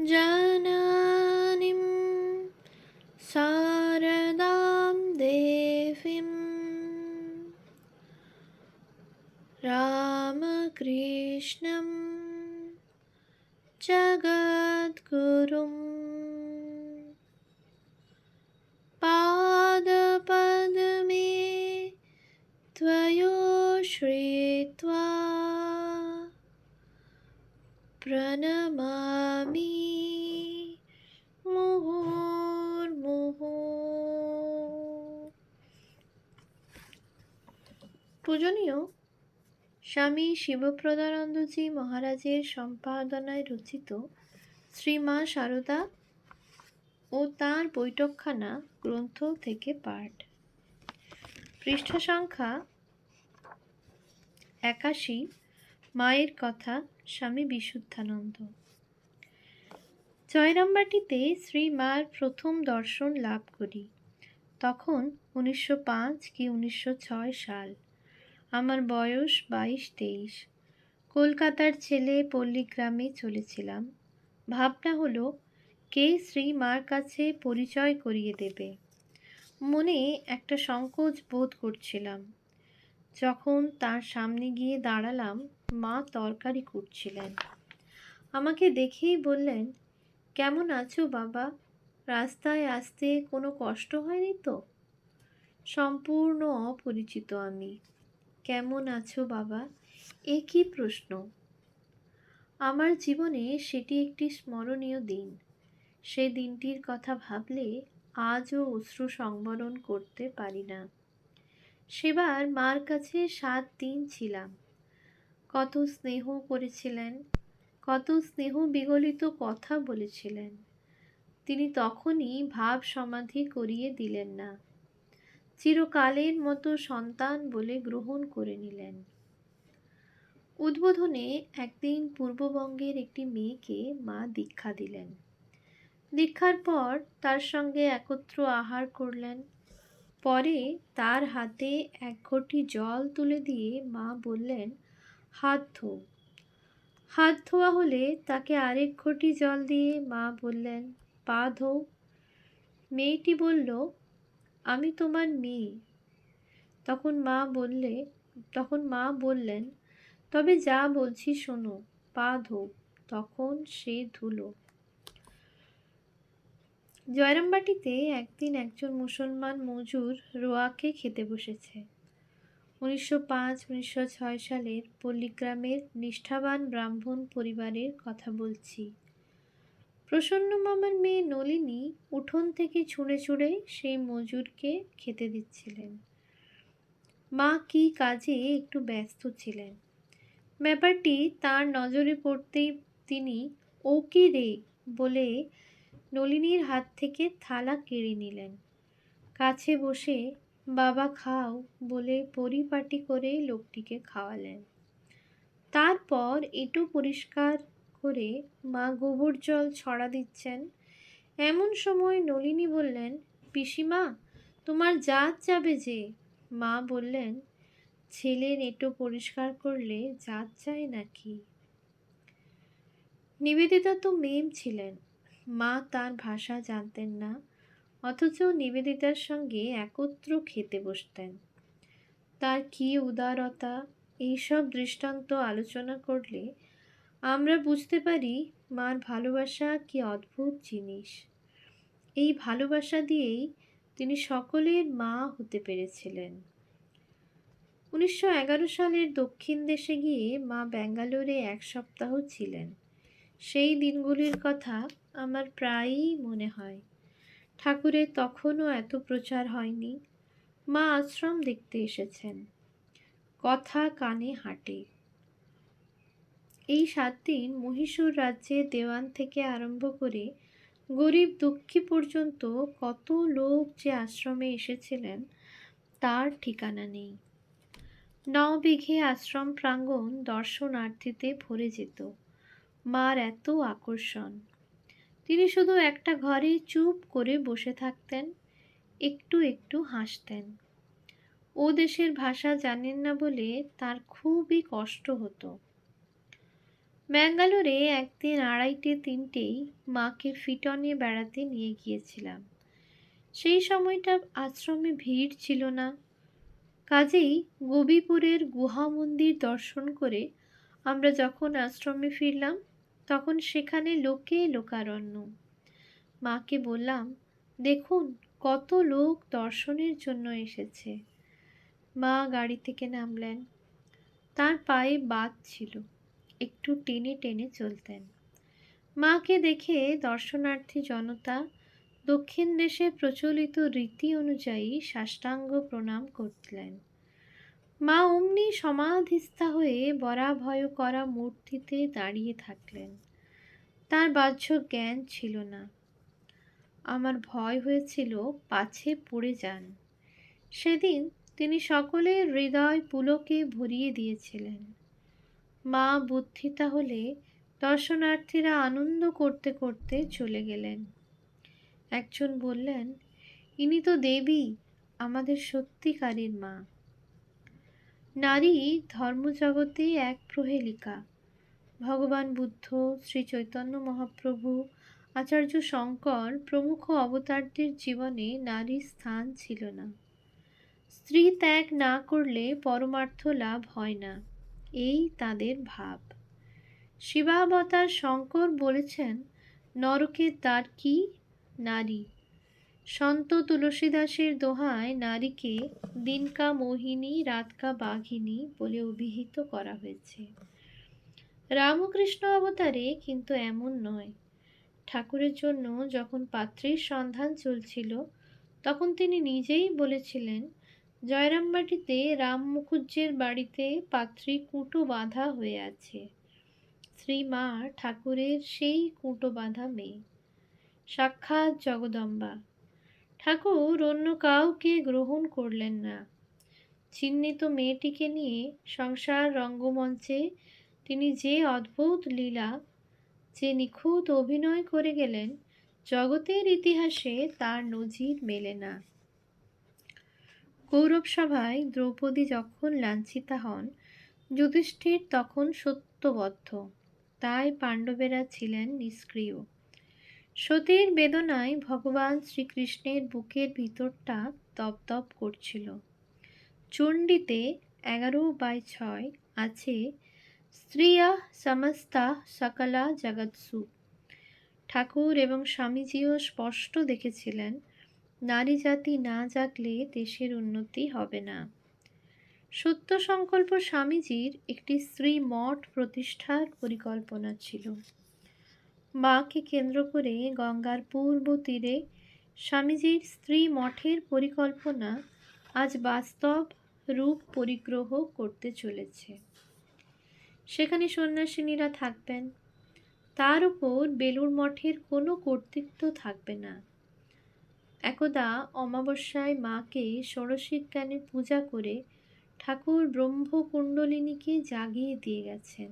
জানানিম শারদাম দেবীম রামকৃষ্ণম জগদ্গুরুম পাদপদ্মে ত্বয়োশ্রিত্বা প্রণমামি মুহুর্মুহু। পূজনীয় স্বামী শিবপ্রদানন্দজি মহারাজের সম্পাদনায় রচিত শ্রীমা সারদা ও তাঁর বৈঠকখানা গ্রন্থ থেকে পাঠ। পৃষ্ঠা সংখ্যা ৮১। মায়ের কথা, স্বামী বিশুদ্ধানন্দ। জয়রামবাটিতে শ্রী মার প্রথম দর্শন লাভ করি তখন ১৯০৫ কি ১৯০৬ সাল। আমার বয়স ২২-২৩। কলকাতার ছেলে, পল্লীগ্রামে চলেছিলাম। ভাবনা হলো কে শ্রী মার কাছে পরিচয় করিয়ে দেবে। মনে একটা সংকোচ বোধ করছিলাম। যখন তার সামনে গিয়ে দাঁড়ালাম, মা তরকারি কুটছিলেন। আমাকে দেখেই বললেন, কেমন আছো বাবা? রাস্তায় আসতে কোনো কষ্ট হয়নি তো? সম্পূর্ণ অপরিচিত আমি। কেমন আছো বাবা, এ কী প্রশ্ন! আমার জীবনে সেটি একটি স্মরণীয় দিন। সে দিনটির কথা ভাবলে আজও অশ্রু সংবরণ করতে পারি না। সেবার মার কাছে ৭ দিন ছিলাম। কত স্নেহ করেছিলেন, কত স্নেহ বিগলিত কথা বলেছিলেন। তিনি তখনই ভাব সমাধি করিয়ে দিলেন না, চিরকালের মতো সন্তান বলে গ্রহণ করে নিলেন। উদ্বোধনে একদিন পূর্ববঙ্গের একটি মেয়েকে মা দীক্ষা দিলেন। দীক্ষার পর তার সঙ্গে একত্র আহার করলেন। পরে তার হাতে ১ ঘটি জল তুলে দিয়ে মা বললেন, হাত ধো। হাত ধোয়া হলে তাকে আরেক ঘটি জল দিয়ে মা বললেন, পা ধো। মেয়েটি বলল, আমি তোমার মেয়ে। তখন মা বললেন, তবে যা বলছি শোনো, পা ধো। তখন সে ধুলো। জয়রামবাটিতে একদিন একজন মুসলমান মজুর রোয়াকে খেতে বসেছে। ১৯০৫-১৯০৬ সালের পল্লীগ্রামের নিষ্ঠাবান ব্রাহ্মণ পরিবারের কথা বলছি। প্রসন্ন মামার মেয়ে নলিনী উঠোন থেকে ছুঁড়ে ছুঁড়ে সেই মজুরকে খেতে দিচ্ছিলেন। মা কী কাজে একটু ব্যস্ত ছিলেন। ব্যাপারটি তার নজরে পড়তেই তিনি ও কি রে বলে নলিনীর হাত থেকে থালা কেড়ে নিলেন। কাছে বসে বাবা খাও বলে পরিপাটি করে লোকটিকে খাওয়ালেন। তারপর এঁটো পরিষ্কার করে মা গোবর জল ছড়া দিচ্ছেন। এমন সময় নলিনী বললেন, পিসিমা, তোমার জাত যাবে যে। মা বললেন, ছেলের এঁটো পরিষ্কার করলে জাত যায় নাকি? নিবেদিতা তো মেম ছিলেন। মা তার ভাষা জানতেন না, অথচ নিবেদিতার সঙ্গে একত্র খেতে বসতেন। তার কী উদারতা! এইসব দৃষ্টান্ত আলোচনা করলে আমরা বুঝতে পারি মার ভালোবাসা কি অদ্ভুত জিনিস। এই ভালোবাসা দিয়েই তিনি সকলের মা হতে পেরেছিলেন। ১৯১১ সালের দক্ষিণ দেশে গিয়ে মা ব্যাঙ্গালোরে ১ সপ্তাহ ছিলেন। সেই দিনগুলির কথা আমার প্রায়ই মনে হয়। ঠাকুরের তখনও এত প্রচার হয়নি। মা আশ্রম দেখতে এসেছেন। কথা কানে হাঁটে। এই ৭ দিন মহীশূর রাজ্যের দেওয়ান থেকে আরম্ভ করে গরিব দুঃখী পর্যন্ত কত লোক যে আশ্রমে এসেছিলেন তার ঠিকানা নেই। ৯ বিঘে আশ্রম প্রাঙ্গণ দর্শনার্থীতে ভরে যেত। মার এত আকর্ষণ। তিনি শুধু একটা ঘরে চুপ করে বসে থাকতেন, একটু একটু হাসতেন। ও দেশের ভাষা জানেন না বলে তার খুবই কষ্ট হতো। ব্যাঙ্গালোরে একদিন 2:30-3টেই মাকে ফিটনে বেড়াতে নিয়ে গিয়েছিলাম। সেই সময়টা আশ্রমে ভিড় ছিল না, কাজেই গোবিপুরের গুহা মন্দির দর্শন করে আমরা যখন আশ্রমে ফিরলাম তখন সেখানে লোকে লোকারণ্য। মাকে বললাম, দেখুন কত লোক দর্শনের জন্য এসেছে। মা গাড়ি থেকে নামলেন। তার পায়ে বাত ছিল, একটু টেনে টেনে চলতেন। মাকে দেখে দর্শনার্থী জনতা দক্ষিণ দেশে প্রচলিত রীতি অনুযায়ী সাষ্টাঙ্গ প্রণাম করলেন। মা অমনি সমাধিস্থা হয়ে বরাভয় করা মূর্তিতে দাঁড়িয়ে থাকলেন। তার বাহ্য জ্ঞান ছিল না। আমার ভয় হয়েছিল পাছে পড়ে যান। সেদিন তিনি সকলের হৃদয় পুলকে ভরিয়ে দিয়েছিলেন। মা বুদ্ধিতা হলে দর্শনার্থীরা আনন্দ করতে করতে চলে গেলেন। একজন বললেন, ইনি তো দেবী, আমাদের সত্যিকারের মা। নারী ধর্মজগতে এক প্রহেলিকা। ভগবান বুদ্ধ, শ্রী চৈতন্য মহাপ্রভু, আচার্য শঙ্কর প্রমুখ অবতারদের জীবনে নারীর স্থান ছিল না। স্ত্রী ত্যাগ না করলে পরমার্থ লাভ হয় না, এই তাদের ভাব। শিবাবতার শঙ্কর বলেছেন, নরকের দ্বার কি? নারী। সন্ত তুলসীদাসের দোহায় নারীকে দিনকা মোহিনী রাতকা বাঘিনী বলে অভিহিত করা হয়েছে। রামকৃষ্ণ অবতারে কিন্তু এমন নয়। ঠাকুরের জন্য যখন পাত্রীর সন্ধান চলছিল তখন তিনি নিজেই বলেছিলেন, জয়রামবাটিতে রাম মুখুজ্জের বাড়িতে পাত্রী কুটো বাঁধা হয়ে আছে। শ্রীমা ঠাকুরের সেই কুটো বাঁধা মেয়ে, সাক্ষাৎ জগদম্বা। ঠাকুর অন্য কাউকে গ্রহণ করলেন না। চিহ্নিত মেয়েটিকে নিয়ে সংসার রঙ্গমঞ্চে তিনি যে অদ্ভুত লীলা, যে নিখুঁত অভিনয় করে গেলেন, জগতের ইতিহাসে তার নজির মেলে না। কৌরব সভায় দ্রৌপদী যখন লাঞ্ছিতা হন, যুধিষ্ঠির তখন সত্যবদ্ধ, তাই পাণ্ডবেরা ছিলেন নিষ্ক্রিয়। সতীর বেদনায় ভগবান শ্রীকৃষ্ণের বুকের ভিতরটা দপদপ করছিল। চণ্ডীতে 11/6 আছে, স্ত্রিয়া সমস্তা সকলা জগৎসু। ঠাকুর এবং স্বামীজিও স্পষ্ট দেখেছিলেন, নারী জাতি না জাগলে দেশের উন্নতি হবে না। সত্য সংকল্প স্বামীজির একটি স্ত্রী মঠ প্রতিষ্ঠার পরিকল্পনা ছিল। মাকে কেন্দ্র করে গঙ্গার পূর্ব তীরে স্বামীজির স্ত্রী মঠের পরিকল্পনা আজ বাস্তব রূপ পরিগ্রহ করতে চলেছে। সেখানে সন্ন্যাসিনীরা থাকবেন। তার উপর বেলুড় মঠের কোনো কর্তৃত্ব থাকবে না। একদা অমাবস্যায় মাকে ষোড়শী জ্ঞানে পূজা করে ঠাকুর ব্রহ্মকুণ্ডলিনীকে জাগিয়ে দিয়ে গেছেন।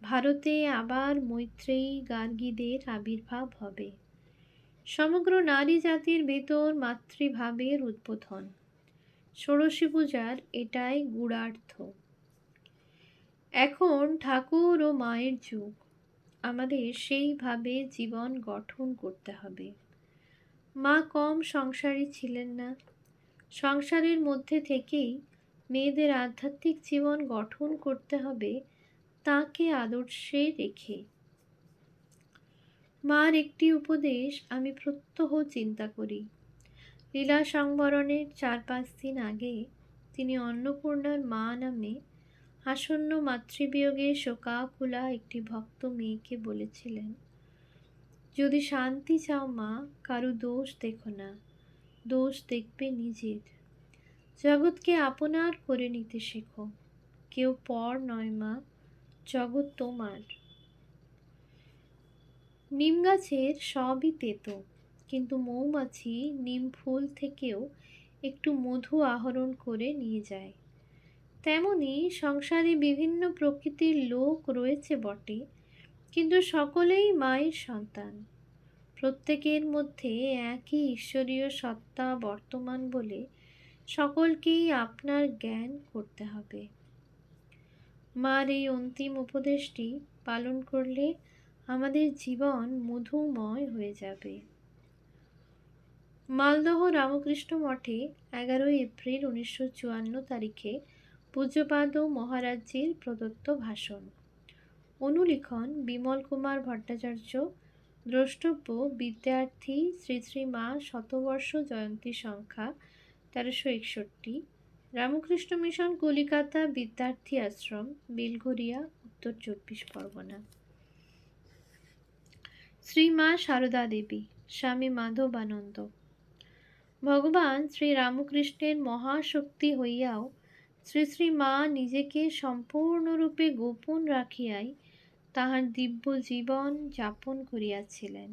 ভারতে আবার মৈত্রেয়ী গার্গীদের আবির্ভাব হবে। সমগ্র নারী জাতির ভেতর মাতৃভাবের উদ্বোধন। ষোড়শী পূজার এটাই গূঢ়ার্থ। এখন ঠাকুর ও মায়ের যুগ। আমাদের সেইভাবে জীবন গঠন করতে হবে। মা কম সংসারী ছিলেন না। সংসারের মধ্যে থেকেই মেয়েদের আধ্যাত্মিক জীবন গঠন করতে হবে, তাকে আদর্শে রেখে। মার একটি উপদেশ আমি প্রত্যহ চিন্তা করি। লীলা সংবরণের 4-5 দিন আগে তিনি অন্নপূর্ণার মা নামে আসন্ন মাতৃবিয়োগে শোকাকুলা একটি ভক্ত মেয়েকে বলেছিলেন, যদি শান্তি চাও মা, কারো দোষ দেখো না, দোষ দেখবে নিজের। জগৎকে আপনার করে নিতে শেখো। কেউ পর নয় মা, জগৎ তোমার। নিম গাছের সবই তেতো, কিন্তু মৌমাছি নিম ফুল থেকেও একটু মধু আহরণ করে নিয়ে যায়। তেমনি সংসারে বিভিন্ন প্রকৃতির লোক রয়েছে বটে, কিন্তু সকলেই মায়ের সন্তান। প্রত্যেকের মধ্যে একই ঈশ্বরীয় সত্তা বর্তমান বলে সকলকেই আপনার জ্ঞান করতে হবে। মার এই অন্তিম উপদেশটি পালন করলে আমাদের জীবন মধুময় হয়ে যাবে। মালদহ রামকৃষ্ণ মঠে 11 এপ্রিল 1954 তারিখে পূজ্যপাদ মহারাজজির প্রদত্ত ভাষণ। অনুলিখন বিমল কুমার ভট্টাচার্য। দ্রষ্টব্য বিদ্যার্থী শ্রী শ্রী মা শতবর্ষ জয়ন্তী সংখ্যা 1361, রামকৃষ্ণ মিশন কলিকাতা বিদ্যার্থী আশ্রম, বেলঘরিয়া, উত্তর 24 পরগনা। শ্রী মা সারদা দেবী, স্বামী মাধবানন্দ। ভগবান শ্রী রামকৃষ্ণের মহাশক্তি হইয়াও শ্রী শ্রী মা নিজেকে সম্পূর্ণরূপে গোপন রাখিয়াই তাহার দিব্য জীবন যাপন করিয়াছিলেন।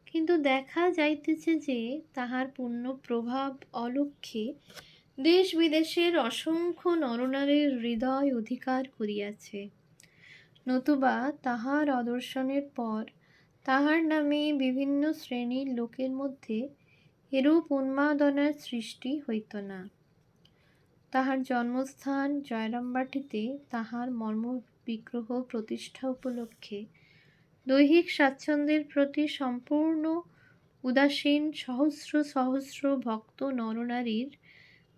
কিন্তু দেখা যাইতেছে যে তাহার পূর্ণ প্রভাব অলক্ষ্যে দেশ বিদেশের অসংখ্য নরনারীর হৃদয় অধিকার করিয়াছে, নতুবা তাহার অদর্শনের পর তাহার নামে বিভিন্ন শ্রেণীর লোকের মধ্যে এরূপ উন্মাদনার সৃষ্টি হইত না। তাহার জন্মস্থান জয়রামবাটিতে তাহার মর্মবিগ্রহ প্রতিষ্ঠা উপলক্ষে দৈহিক স্বাচ্ছন্দ্যের প্রতি সম্পূর্ণ উদাসীন সহস্র সহস্র ভক্ত নরনারীর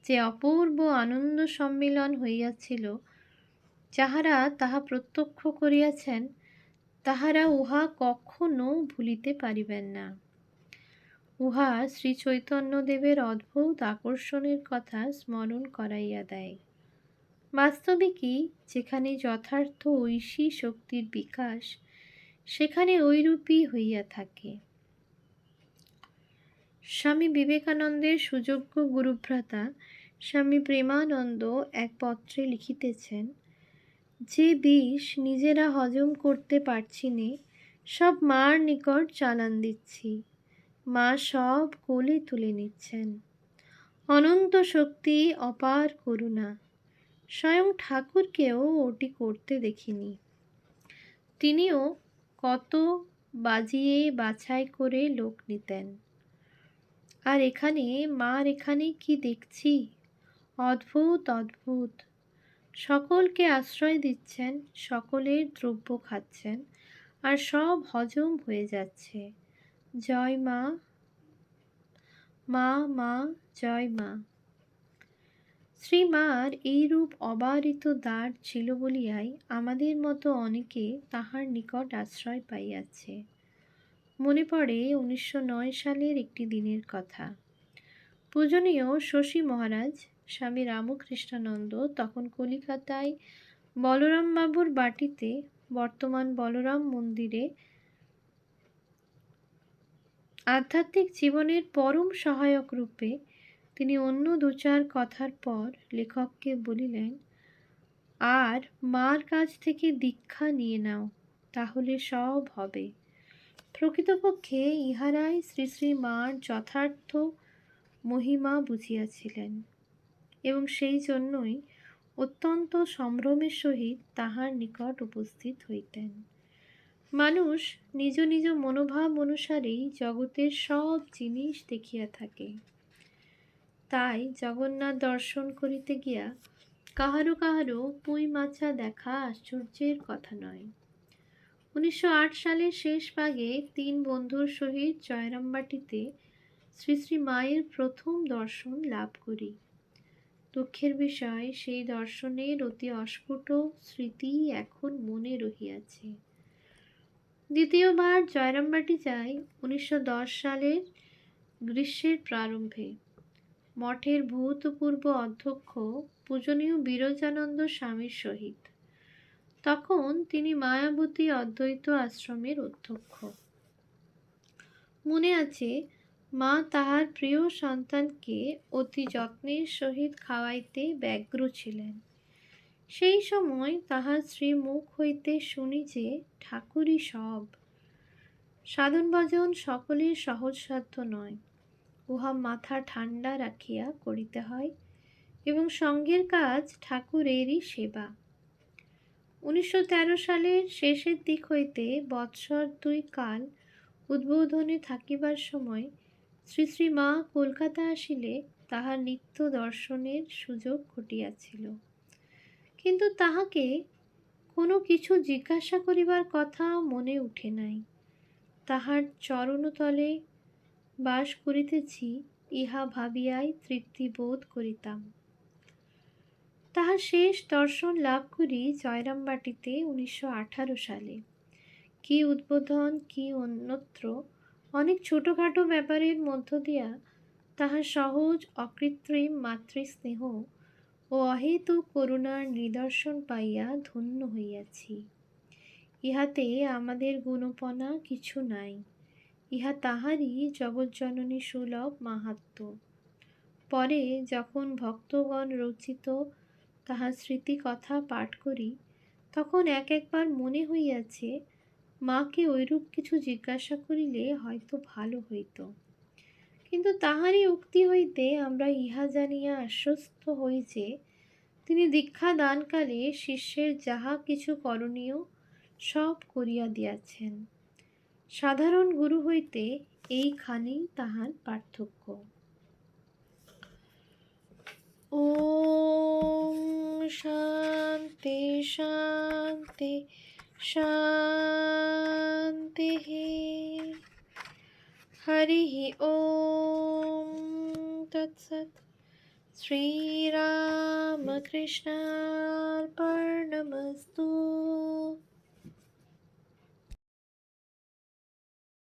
যে অপূর্ব আনন্দ সম্মিলন হইয়াছিল, যাহারা তাহা প্রত্যক্ষ করিয়াছেন, তাহারা উহা কখনো ভুলিতে পারিবেন না। উহা শ্রী চৈতন্যদেবের অদ্ভুত আকর্ষণের কথা স্মরণ করাইয়া দেয়। বাস্তবিকই যেখানে যথার্থ ঐশী শক্তির বিকাশ, সেখানে ঐরূপই হইয়া থাকে। স্বামী বিবেকানন্দের সুযোগ্য গুরুভ্রাতা স্বামী প্রেমানন্দ এক পত্রে লিখিতেছেন, যে বিষ নিজেরা হজম করতে পারছি নে, সব মার নিকট চালান দিচ্ছি। মা সব কোলে তুলে নিচ্ছেন। অনন্ত শক্তি, অপার করুণা। স্বয়ং ঠাকুরকেও ওটি করতে দেখিনি। তিনিও কত বাজিয়ে বাছাই করে লোক নিতেন। আর এখানে মার এখানে কি দেখছি, অদ্ভুত অদ্ভুত। সকলকে আশ্রয় দিচ্ছেন, সকলের দ্রব্য খাচ্ছেন, আর সব হজম হয়ে যাচ্ছে। জয় মা, মা মা, জয় মা। শ্রীমার এইরূপ অবারিত দ্বার ছিল বলিয়াই আমাদের মতো অনেকে তাহার নিকট আশ্রয় পাইয়াছে। মনে পড়ে 1909 সালের একটি দিনের কথা। পূজনীয় শশী মহারাজ স্বামী রামকৃষ্ণানন্দ তখন কলিকাতায় বলরামবাবুর বাটিতে, বর্তমান বলরাম মন্দিরে, আধ্যাত্মিক জীবনের পরম সহায়ক রূপে তিনি অন্য দু-চার কথার পর লেখককে বলিলেন, আর মার কাছ থেকে দীক্ষা নিয়ে নাও, তাহলে সব হবে। প্রকৃতপক্ষে ইহারাই শ্রী শ্রী মার যথার্থ মহিমা বুঝিয়াছিলেন এবং সেই জন্যই অত্যন্ত সম্ভ্রমের সহিত তাহার নিকট উপস্থিত হইতেন। মানুষ নিজ নিজ মনোভাব অনুসারেই জগতের সব জিনিস দেখিয়া থাকে। তাই জগন্নাথ দর্শন করিতে গিয়া কাহারো কাহারো পুঁই মাছা দেখা আশ্চর্যের কথা নয়। 1908 সালের শেষ ভাগে 3 বন্ধুর সহিত জয়রামবাটিতে শ্রী শ্রী মায়ের প্রথম দর্শন লাভ করি। দুঃখের বিষয়, সেই দর্শনের অতি অস্ফুট স্মৃতি এখন মনে রহিয়াছে। দ্বিতীয়বার জয়রামবাটি যাই 1910 সালের গ্রীষ্মের প্রারম্ভে। মঠের ভূতপূর্ব অধ্যক্ষ পূজনীয় বিরজানন্দ স্বামীর সহিত। তখন তিনি মায়াবতী অদ্বৈত আশ্রমের অধ্যক্ষ। মনে আছে, মা তাহার প্রিয় সন্তানকে অতি যত্নের সহিত খাওয়াইতে ব্যগ্র ছিলেন। সেই সময় তাহার শ্রীমুখ হইতে শুনি যে ঠাকুরই সব। সাধন ভজন সকলের সহজসাধ্য নয়, উহা মাথা ঠান্ডা রাখিয়া করিতে হয় এবং সঙ্গের কাজ ঠাকুরেরই সেবা। 1913 সালের শেষের দিক হইতে বৎসর 2 কাল উদ্বোধনে থাকিবার সময় শ্রী শ্রী মা কলকাতা আসিলে তাহার নিত্য দর্শনের সুযোগ ঘটিয়াছিল। কিন্তু তাহাকে কোনো কিছু জিজ্ঞাসা করিবার কথা মনে উঠে নাই। তাহার চরণতলে বাস করিতেছি, ইহা ভাবিয়াই তৃপ্তি বোধ করিতাম। তাহার শেষ দর্শন লাভ করি জয়রামবাটিতে 1918 সালে। কি উদ্বোধন, কি অন্যত্র অনেক ছোটোখাটো ব্যাপারের মধ্য দিয়া তাহার সহজ অকৃত্রিম মাতৃস্নেহ ও অহেতুক করুণার নিদর্শন পাইয়া ধন্য হইয়াছি। ইহাতে আমাদের গুণপনা কিছু নাই, ইহা তাহারই জগজ্জননী সুলভ মাহাত্ম্য। পরে যখন ভক্তগণ রচিত তাহার স্মৃতি কথা পাঠ করি, তখন একবার মনে হইয়াছে মাকে ঐরূপ কিছু জিজ্ঞাসা করিলে হয়তো ভালো হইত। কিন্তু তাহারই উক্তি হইতে আমরা ইহা জানিয়া আশ্বস্ত হই যে তিনি দীক্ষা দানকালে শিষ্যের যাহা কিছু করণীয় সব করিয়া দিয়াছেন। সাধারণ গুরু হইতে এইখানেই তাহার পার্থক্য। ওম শান্তি শান্তি শান্তি। হরি ওম তৎসৎ। শ্রীরামকৃষ্ণার্পণমস্তু।